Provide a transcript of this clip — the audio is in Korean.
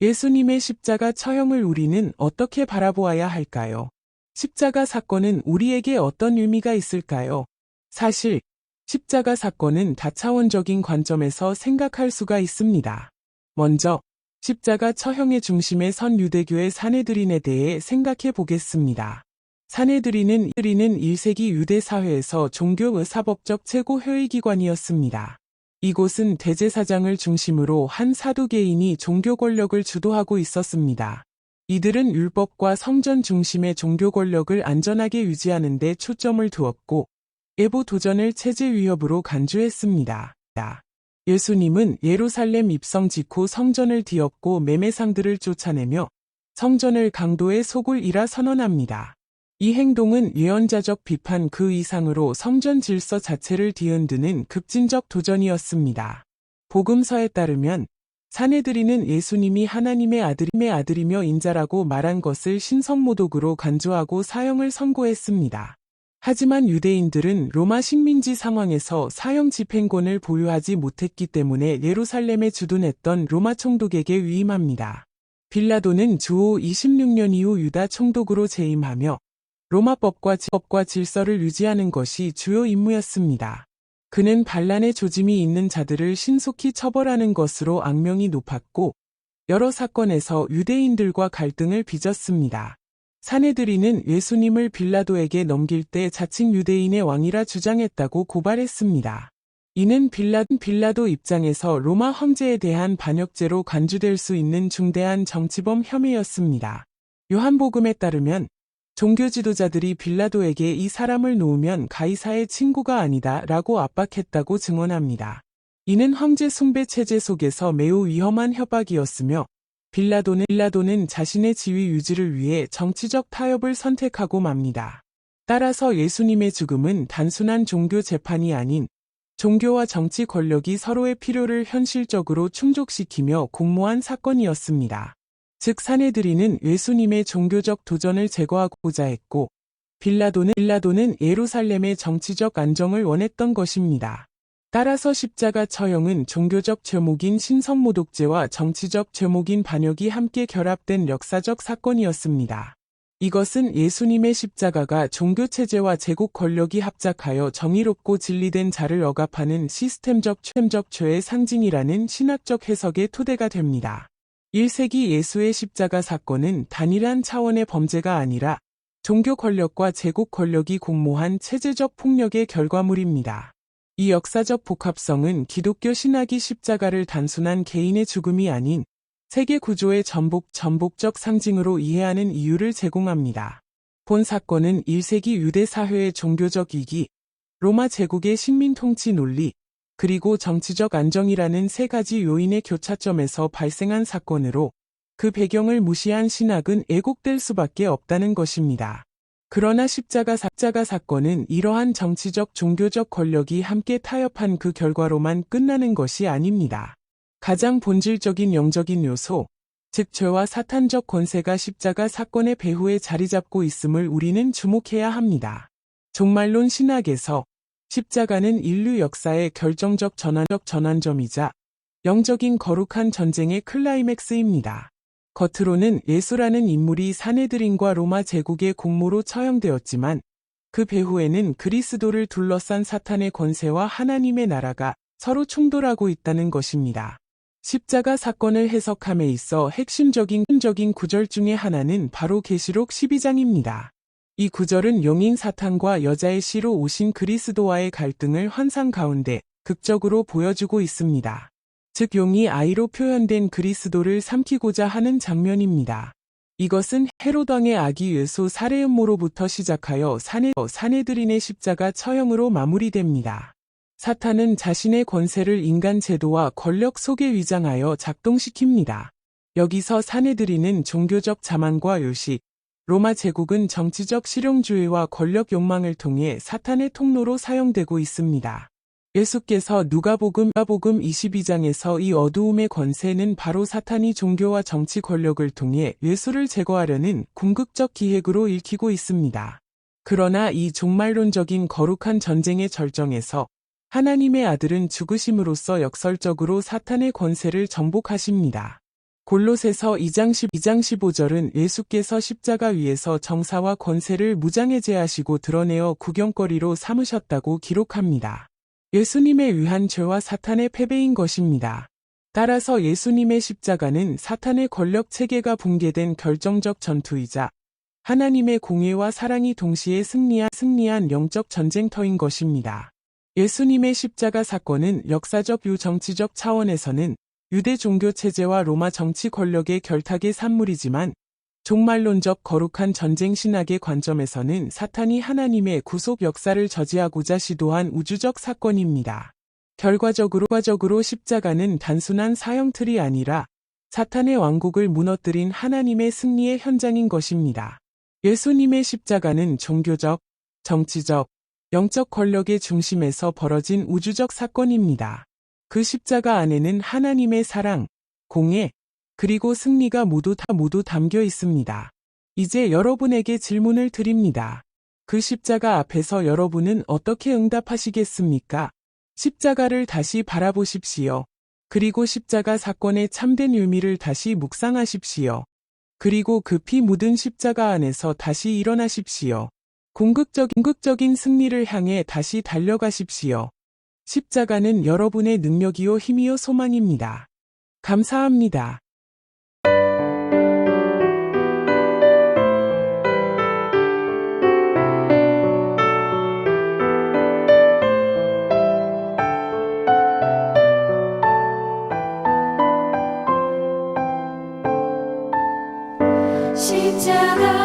예수님의 십자가 처형을 우리는 어떻게 바라보아야 할까요? 십자가 사건은 우리에게 어떤 의미가 있을까요? 사실, 십자가 사건은 다차원적인 관점에서 생각할 수가 있습니다. 먼저, 십자가 처형의 중심에 선 유대교의 사내들인에 대해 생각해 보겠습니다. 사내들인은 1세기 유대 사회에서 종교의사법적 최고 회의기관이었습니다. 이곳은 대제사장을 중심으로 한 사두개인이 종교 권력을 주도하고 있었습니다. 이들은 율법과 성전 중심의 종교 권력을 안전하게 유지하는 데 초점을 두었고, 예보 도전을 체제 위협으로 간주했습니다. 예수님은 예루살렘 입성 직후 성전을 뒤엎고 매매상들을 쫓아내며 성전을 강도의 소굴이라 선언합니다. 이 행동은 예언자적 비판 그 이상으로 성전 질서 자체를 뒤흔드는 급진적 도전이었습니다. 복음서에 따르면 사내들인은 예수님이 하나님의 아들이며 인자라고 말한 것을 신성모독으로 간주하고 사형을 선고했습니다. 하지만 유대인들은 로마 식민지 상황에서 사형 집행권을 보유하지 못했기 때문에 예루살렘에 주둔했던 로마 총독에게 위임합니다. 빌라도는 주호 26년 이후 유다 총독으로 재임하며 로마법과 질서를 유지하는 것이 주요 임무였습니다. 그는 반란의 조짐이 있는 자들을 신속히 처벌하는 것으로 악명이 높았고 여러 사건에서 유대인들과 갈등을 빚었습니다. 사내들인은 예수님을 빌라도에게 넘길 때 자칭 유대인의 왕이라 주장했다고 고발했습니다. 이는 빌라도 입장에서 로마 황제에 대한 반역죄로 간주될 수 있는 중대한 정치범 혐의였습니다. 요한복음에 따르면 종교 지도자들이 빌라도에게 이 사람을 놓으면 가이사의 친구가 아니다 라고 압박했다고 증언합니다. 이는 황제 숭배 체제 속에서 매우 위험한 협박이었으며 빌라도는 자신의 지위 유지를 위해 정치적 타협을 선택하고 맙니다. 따라서 예수님의 죽음은 단순한 종교 재판이 아닌 종교와 정치 권력이 서로의 필요를 현실적으로 충족시키며 공모한 사건이었습니다. 즉 사내들인은 예수님의 종교적 도전을 제거하고자 했고 빌라도는 예루살렘의 정치적 안정을 원했던 것입니다. 따라서 십자가 처형은 종교적 죄목인 신성모독죄와 정치적 죄목인 반역이 함께 결합된 역사적 사건이었습니다. 이것은 예수님의 십자가가 종교체제와 제국 권력이 합작하여 정의롭고 진리된 자를 억압하는 시스템적 죄의 상징이라는 신학적 해석의 토대가 됩니다. 1세기 예수의 십자가 사건은 단일한 차원의 범죄가 아니라 종교 권력과 제국 권력이 공모한 체제적 폭력의 결과물입니다. 이 역사적 복합성은 기독교 신학이 십자가를 단순한 개인의 죽음이 아닌 세계 구조의 전복적 상징으로 이해하는 이유를 제공합니다. 본 사건은 1세기 유대 사회의 종교적 이기, 로마 제국의 식민 통치 논리, 그리고 정치적 안정이라는 세 가지 요인의 교차점에서 발생한 사건으로 그 배경을 무시한 신학은 애곡될 수밖에 없다는 것입니다. 그러나 십자가 사건은 이러한 정치적 종교적 권력이 함께 타협한 그 결과로만 끝나는 것이 아닙니다. 가장 본질적인 영적인 요소, 즉 죄와 사탄적 권세가 십자가 사건의 배후에 자리 잡고 있음을 우리는 주목해야 합니다. 종말론 신학에서 십자가는 인류 역사의 결정적 전환점이자 영적인 거룩한 전쟁의 클라이맥스입니다. 겉으로는 예수라는 인물이 사내들인과 로마 제국의 공모로 처형되었지만 그 배후에는 그리스도를 둘러싼 사탄의 권세와 하나님의 나라가 서로 충돌하고 있다는 것입니다. 십자가 사건을 해석함에 있어 핵심적인 구절 중의 하나는 바로 계시록 12장입니다. 이 구절은 용인 사탄과 여자의 씨로 오신 그리스도와의 갈등을 환상 가운데 극적으로 보여주고 있습니다. 즉 용이 아이로 표현된 그리스도를 삼키고자 하는 장면입니다. 이것은 헤롯 왕의 아기 예수 살해 음모로부터 시작하여 사내들인의 십자가 처형으로 마무리됩니다. 사탄은 자신의 권세를 인간 제도와 권력 속에 위장하여 작동시킵니다. 여기서 사내들인은 종교적 자만과 요식, 로마 제국은 정치적 실용주의와 권력 욕망을 통해 사탄의 통로로 사용되고 있습니다. 예수께서 누가복음 22장에서 이 어두움의 권세는 바로 사탄이 종교와 정치 권력을 통해 예수를 제거하려는 궁극적 기획으로 읽히고 있습니다. 그러나 이 종말론적인 거룩한 전쟁의 절정에서 하나님의 아들은 죽으심으로써 역설적으로 사탄의 권세를 정복하십니다. 골로새서 2장 15절은 예수께서 십자가 위에서 정사와 권세를 무장해제하시고 드러내어 구경거리로 삼으셨다고 기록합니다. 예수님에 의한 죄와 사탄의 패배인 것입니다. 따라서 예수님의 십자가는 사탄의 권력 체계가 붕괴된 결정적 전투이자 하나님의 공의와 사랑이 동시에 승리한 영적 전쟁터인 것입니다. 예수님의 십자가 사건은 역사적 정치적 차원에서는 유대 종교 체제와 로마 정치 권력의 결탁의 산물이지만 종말론적 거룩한 전쟁 신학의 관점에서는 사탄이 하나님의 구속 역사를 저지하고자 시도한 우주적 사건입니다. 결과적으로 십자가는 단순한 사형틀이 아니라 사탄의 왕국을 무너뜨린 하나님의 승리의 현장인 것입니다. 예수님의 십자가는 종교적, 정치적, 영적 권력의 중심에서 벌어진 우주적 사건입니다. 그 십자가 안에는 하나님의 사랑, 공의, 그리고 승리가 모두 담겨 있습니다. 이제 여러분에게 질문을 드립니다. 그 십자가 앞에서 여러분은 어떻게 응답하시겠습니까? 십자가를 다시 바라보십시오. 그리고 십자가 사건의 참된 의미를 다시 묵상하십시오. 그리고 그 피 묻은 십자가 안에서 다시 일어나십시오. 궁극적인 승리를 향해 다시 달려가십시오. 십자가는 여러분의 능력이요 힘이요 소망입니다. 감사합니다. 십자가